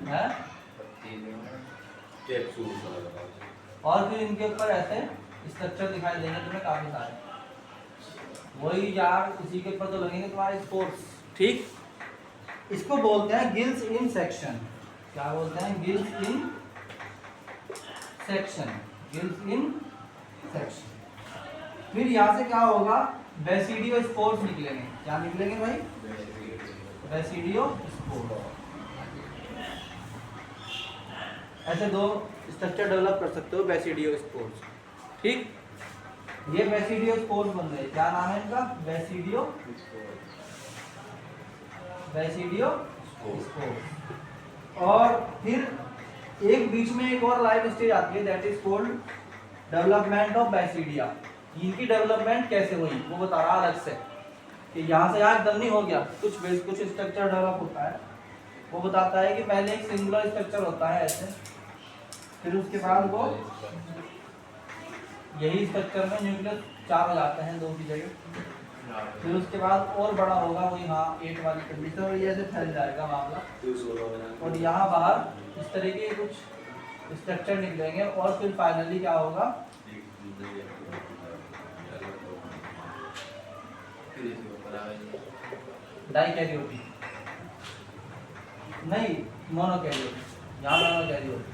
है। और फिर इनके ऊपर ऐसे स्ट्रक्चर दिखाई देंगे तुम्हें काफी सारे, वही यार इसी के ऊपर तो लगेंगे तुम्हारे स्पोर्ट्स। ठीक, इसको बोलते हैं गिल्स इन सेक्शन। क्या बोलते हैं, gills in section, gills in section. फिर यहाँ से क्या होगा, बेसिडियो स्पोर्स निकलेंगे। क्या निकलेंगे भाई, बेसिडियो स्पोर। ऐसे दो स्ट्रक्चर डेवलप कर सकते हो, बेसिडियो स्पोर्स। ठीक, ये बेसिडियो स्पोर्स बन गए। क्या नाम है इनका, बेसिडियो, बेसिडियो स्पोर्स। और फिर एक बीच में एक और लाइफ स्टेज आती है, that is called development of basidia. इनकी डेवलपमेंट कैसे हुई वो बता रहा अलग से, कि यहाँ से यहाँ एकदम नहीं हो गया, कुछ स्ट्रक्चर डेवलप होता है। वो बताता है कि पहले एक सिंगुलर स्ट्रक्चर होता है ऐसे, फिर उसके बाद वो यही स्ट्रक्चर में न्यूक्लियस 4 हो जाते हैं 2 की जगह। फिर उसके बाद और बड़ा होगा, वही हाँ 8 वाली कंडीशन, और ये ऐसे फैल जाएगा मामला। और यहाँ बाहर इस तरह के कुछ स्ट्रक्चर निकलेंगे, और फिर फाइनली क्या होगा, डाइकैरियोटिक, नहीं मोनोकैरियोटिक, यहाँ मोनोकैरियोटिक।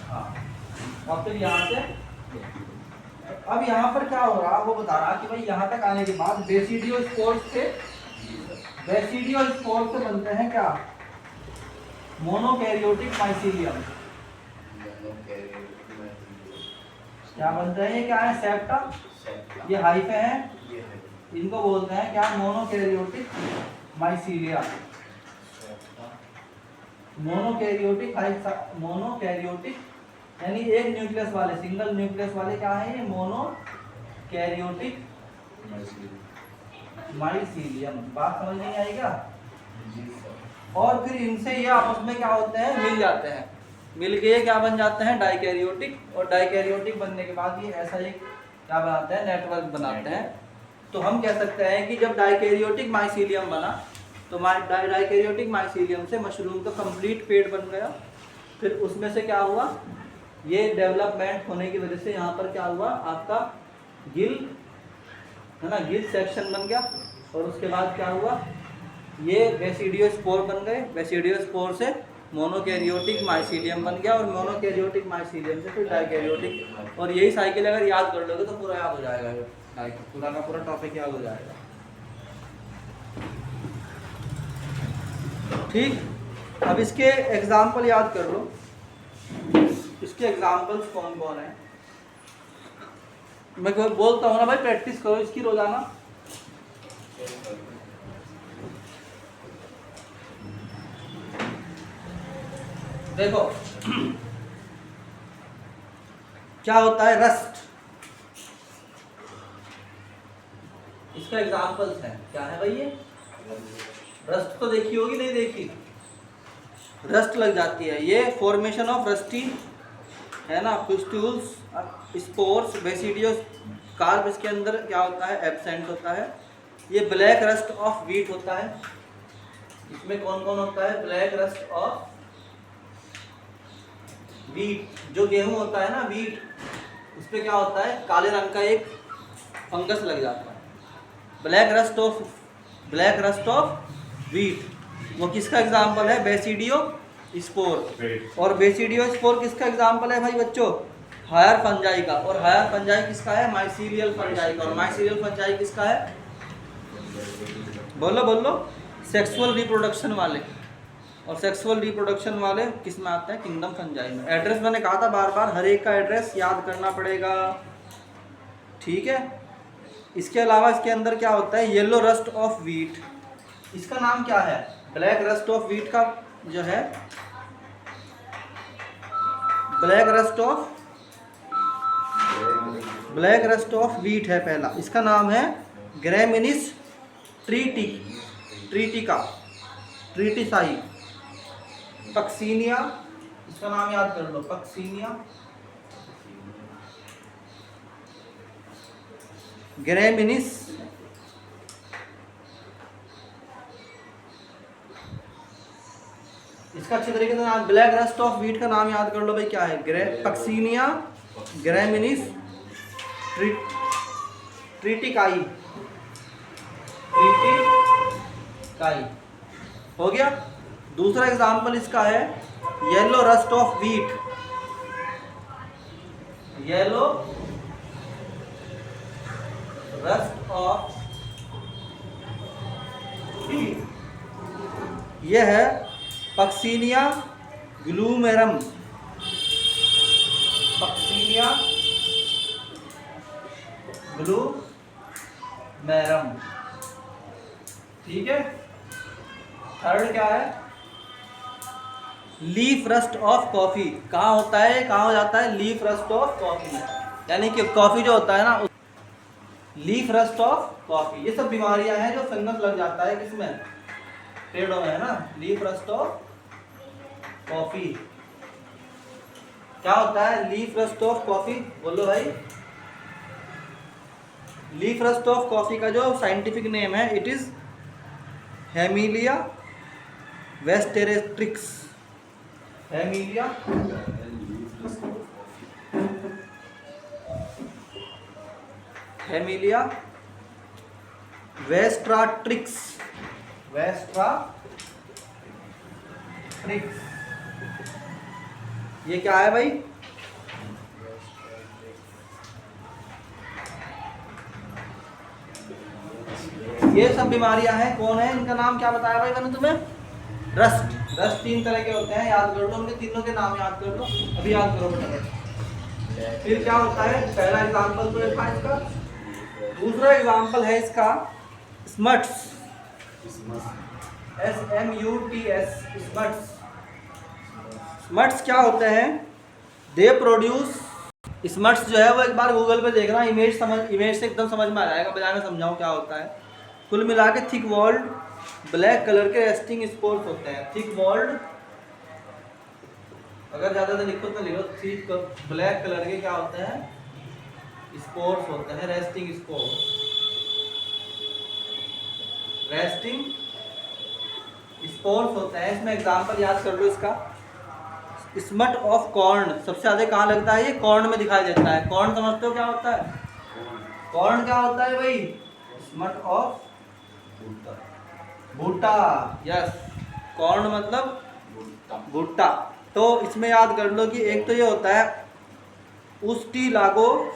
हाँ, और फिर यहाँ से अब यहाँ पर क्या हो रहा वो बता रहा कि भाई यहाँ तक आने के बाद बेसिडियो स्पोर्स से, बेसिडियो स्पोर्स से बनते हैं क्या, मोनोकैरियोटिक माइसीलियम। क्या बनते हैं, ये क्या है, सेप्टा, ये हाइफे हैं, इनको बोलते हैं क्या, मोनोकैरियोटिक माइसीलिया। मोनोकैरियोटिक, मोनोकैरियोटिक यानी एक न्यूक्लियस वाले, सिंगल न्यूक्लियस वाले क्या है ये, मोनोकैरियोटिक माइसीलियम। बात समझ नहीं आएगा। और फिर इनसे ये आपस में क्या होते हैं, मिल जाते हैं, मिल के क्या बन जाते हैं, डाइकैरियोटिक। और डाइकैरियोटिक बनने के बाद ये ऐसा एक क्या बनाते हैं, नेटवर्क बनाते हैं। तो हम कह सकते हैं कि जब डाइकैरियोटिक माइसीलियम बना, तो डाइकैरियोटिक माइसीलियम से मशरूम का कंप्लीट पेड़ बन गया। फिर उसमें से क्या हुआ, ये डेवलपमेंट होने की वजह से यहाँ पर क्या हुआ, आपका गिल है ना, गिल सेक्शन बन गया। और उसके बाद क्या हुआ, ये बेसिडियो स्पोर बन गए, बेसिडियो स्पोर से मोनोकैरियोटिक माइसीलियम बन गया, और मोनोकैरियोटिक माइसीलियम से फिर डाइकैरियोटिक। और यही साइकिल अगर याद कर लोगे तो पूरा याद हो जाएगा, पूरा का पूरा टॉपिक याद हो जाएगा। ठीक, अब इसके एग्जाम्पल याद कर लो। इसके एग्जाम्पल्स कौन कौन है, मैं बोलता हूँ ना भाई, प्रैक्टिस करो इसकी रोजाना। देखो क्या होता है, रस्ट, उसका एग्जाम्पल्स हैं, क्या है भाई ये? रस्ट तो देखी होगी, नहीं देखी? रस्ट लग जाती है, ये फॉर्मेशन ऑफ रस्टी है ना, पुस्ट्यूल्स, स्पोर्स, बेसिडियो कार्ब इसके अंदर क्या होता है, एब्सेंट होता है। ये ब्लैक रस्ट ऑफ वीट होता है, इसमें कौन कौन होता है? ब्लैक रस्ट ऑफ वीट, जो गेहूं होता है ना, वीट, उस पर क्या होता है, काले रंग का एक फंगस लग जाता है। ब्लैक रस्ट ऑफ वीट, वो किसका एग्जाम्पल है? Basidio spore. और बेसिडियो स्पोर किसका एग्जाम्पल है भाई बच्चों? हायर फंजाई का। और हायर फंजाई किसका है? माइसीलियल फंजाई का। और माइसीलियल फंजाई किसका है? बोलो बोलो। सेक्सुअल रिप्रोडक्शन वाले। और सेक्सुअल रिप्रोडक्शन वाले किस में आते हैं? किंगडम फंजाई में। एड्रेस मैंने कहा था बार बार, हर एक का एड्रेस याद करना पड़ेगा, ठीक है। इसके अलावा इसके अंदर क्या होता है? येलो रस्ट ऑफ वीट, इसका नाम क्या है? ब्लैक रस्ट ऑफ वीट का जो है, ब्लैक रस्ट ऑफ वीट है पहला, इसका नाम है ग्रेमिनिस ट्रीटिसाई। पक्सीनिया, इसका नाम याद कर लो, पक्सीनिया ग्रेमिनिस। इसका अच्छे तरीके से नाम, ब्लैक रस्ट ऑफ वीट का नाम याद कर लो भाई, क्या है? पक्सीनिया ग्रेमिनिस ट्रीटिकाई। हो गया। दूसरा एग्जाम्पल इसका है yellow rust of wheat. Yellow rust of wheat, ये है पक्सीनिया ग्लूमेरम। पक्सीनिया ग्लूमेरम, ठीक है। थर्ड क्या है? Leaf rust of coffee. कहाँ होता है, कहाँ हो जाता है? लीफ रस्ट ऑफ कॉफी, यानी कि कॉफी जो होता है ना, लीफ रस्ट ऑफ कॉफी। ये सब बीमारियां हैं जो फंगस लग जाता है किसमें? पेड़ों में, है ना। लीफ रस्ट ऑफ कॉफी क्या होता है? लीफ रस्ट ऑफ कॉफी, बोलो भाई। लीफ रस्ट ऑफ कॉफी का जो साइंटिफिक नेम है, इट इज हेमिलिया वेस्टेरेट्रिक्स। हेमिलिया वेस्ट्राट्रिक्स। ये क्या है भाई? ये सब बीमारियां हैं, कौन है? इनका नाम क्या बताया भाई मैंने तुम्हें? रस्ट। तीन तरह के होते हैं, याद कर लो, उनके तीनों के नाम याद कर लो, अभी याद करो बेटा। फिर क्या होता है? पहला एग्जांपल तो था इसका। दूसरा एग्जांपल है इसका स्मट्स, SMUTS, स्मट्स। स्मट्स क्या होते हैं? दे प्रोड्यूस, स्मट्स जो है वो एक बार गूगल पे देखना, इमेज से एकदम समझ में आ जाएगा, बजाय में समझाऊं क्या होता है। कुल मिला के थिक वॉल्ड ब्लैक कलर के रेस्टिंग स्पोर्स होते हैं। थिक वॉल्ड, अगर ज़्यादा से लिखो तो लिखो, थिक ब्लैक कलर के क्या होते हैं? स्पोर्स होते हैं, रेस्टिंग स्पोर्स। रेस्टिंग स्पोर्स होते हैं। इसमें एग्जांपल याद कर लो इसका। स्मट ऑफ कॉर्न, सबसे ज्यादा कहाँ लगता है? ये कॉर्न में दिखाई देता है। कॉर्न समझते हो क्या होता है? कॉर्न क्या होता है भाई? स्मट ऑफ भुट्टा। यस, कॉर्न मतलब भुट्टा। तो इसमें याद कर लो कि एक तो ये होता है उस्टिलागो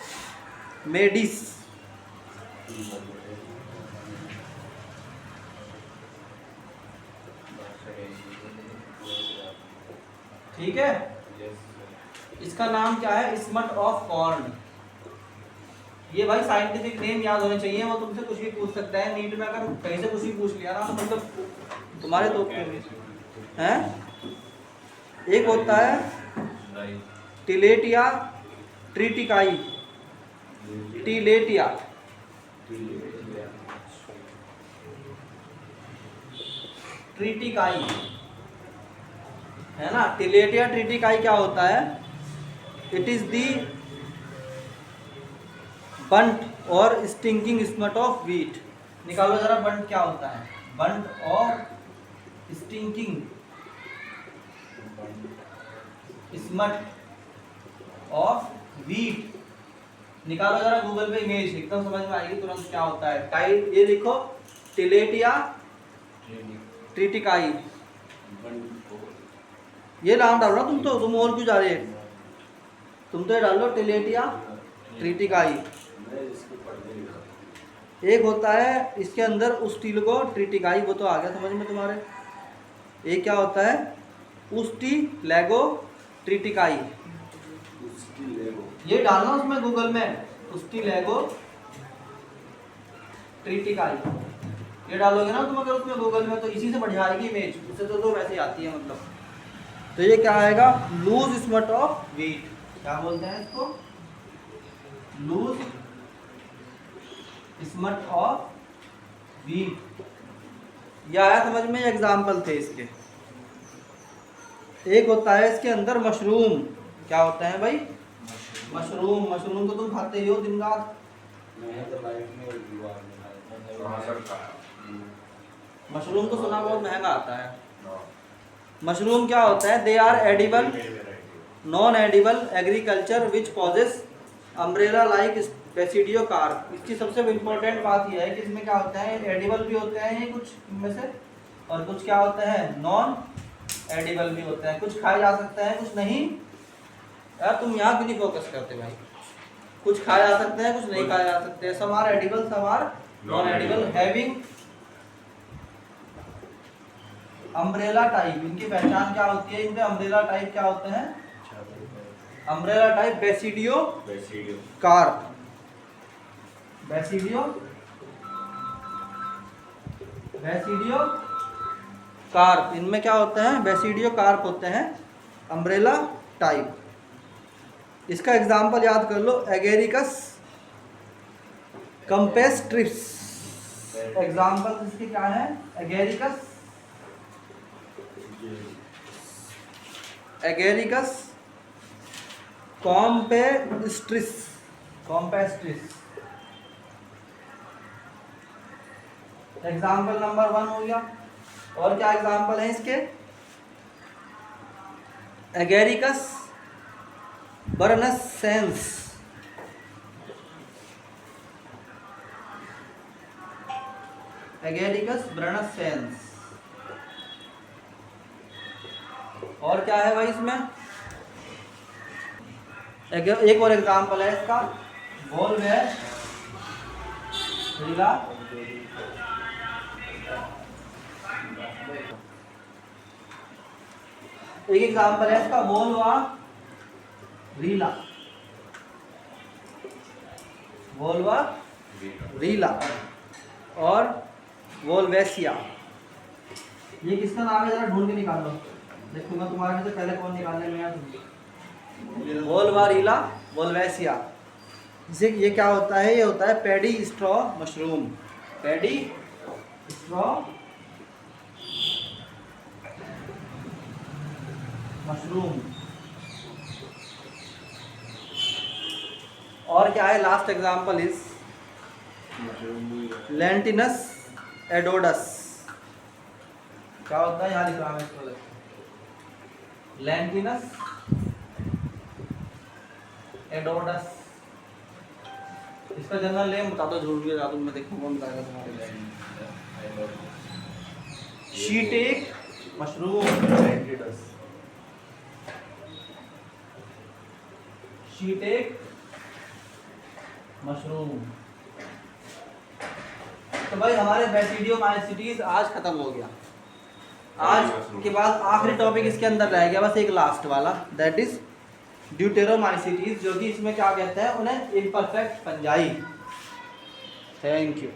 मेडिस, ठीक है। इसका नाम क्या है? Smut of corn. ये भाई साइंटिफिक नेम याद होने चाहिए, वो तुमसे कुछ भी पूछ सकता है नीट में। अगर कहीं से कुछ भी पूछ लिया ना तो मतलब तुम्हारे तो हैं। एक होता है टिलेटिया ट्रीटिकाई, टिलेटिया ट्रिटिकाई है ना। टिलेटिया ट्रिटिकाई क्या होता है? इट इज दी बंट और स्टिंकिंग स्मट ऑफ व्हीट। निकालो जरा, बंट क्या होता है? बंट और स्टिंकिंग स्मट ऑफ व्हीट। निकालो जरा गूगल पे इमेज, एकदम समझ में आएगी तुरंत क्या होता है। टाइप ये लिखो, टिलेटिया ट्रिटिकाई। ये नाम डालो ना तुम, तो तुम और क्यों जा रहे हो? तुम तो ये डाल लो, टिलेटिया ट्रिटिकाई। एक होता है इसके अंदर उस्टिलगो ट्रिटिकाई, वो तो आ गया समझ में तुम्हारे। एक क्या होता है? उस्टिलगो ट्रिटिकाई। ये डालना उसमें गूगल में, उस्टिलगो ट्रिटिकाई। ये डालोगे ना तुम अगर उसमें गूगल में, तो इसी से बढ़िया आएगी इमेज, उससे तो वैसे ही आती है मतलब। तो ये क्या आएगा? Loose smut of wheat. क्या बोलते हैं इसको? Loose smut of wheat. यह आया समझ में? एग्जाम्पल थे इसके। एक होता है इसके अंदर मशरूम। क्या होता है भाई? मशरूम। मशरूम तो तुम खाते ही हो दिन रात। मशरूम तो सुना बहुत महंगा आता है। मशरूम क्या होता है? They are edible non edible agriculture which poses umbrella like basidiocarp. इसकी सबसे इम्पोर्टेंट बात यह है कि इसमें क्या होता है? एडिबल भी होते हैं ये कुछ इनमें से, और कुछ क्या होते हैं? नॉन एडिबल भी होते हैं। कुछ खाए जा सकते हैं, कुछ नहीं। यार तुम यहाँ क्यों नहीं फोकस करते भाई? कुछ खाए जा सकते हैं, कुछ नहीं खाए जा सकते। Some are edible, some are non edible, having umbrella type. इनकी पहचान क्या होती है? इनके अम्ब्रेला टाइप क्या होते हैं? Umbrella type basidio carp. Basidio carp, इनमें क्या होते हैं? बेसिडियो कार्प होते हैं, अम्ब्रेला टाइप। इसका एग्जाम्पल याद कर लो, एगेरिकस कंपेस्ट्रिप्स। एग्जाम्पल इसके क्या है? एगेरिकस कॉम्पेस्ट्रिस। एग्जाम्पल नंबर 1 हो गया। और क्या एग्जाम्पल है इसके? एगेरिकस बर्नसेंस। एगेरिकस बर्नसेंस। और क्या है भाई इसमें? एक और एग्जाम्पल है इसका, वोल्वेरिला। एक एग्जाम्पल है इसका, वोल्वेरिला और वोल्वेसिया। ये किसका नाम है? जरा ढूंढ के निकालो, देखूंगा तुम्हारे में से पहले कौन निकालने में है। वोल्वेरिला, वोल्वेसिया। इसे ये क्या होता है? ये होता है paddy straw mushroom. Paddy straw mushroom. और क्या है? Last example is Lentinus edodes. क्या होता है? यहाँ लिख रहा है इसको, लेंटिनस एडोडस। इसका जनरल नेम बता दो, झूठ भी बता दो, मैं देखूँ कौन बताएगा तुम्हारे। शीटेक मशरूम। शीटेक मशरूम। तो भाई हमारे बेसिडियोमाइसीटीज आज खत्म हो गया। आज के बाद आखिरी टॉपिक इसके अंदर रह गया बस एक लास्ट वाला, दैट इज ड्यूटेरोमाइसीटीज, जो कि इसमें क्या कहते हैं? उन्हें इम्परफेक्ट फंजाई। Thank you.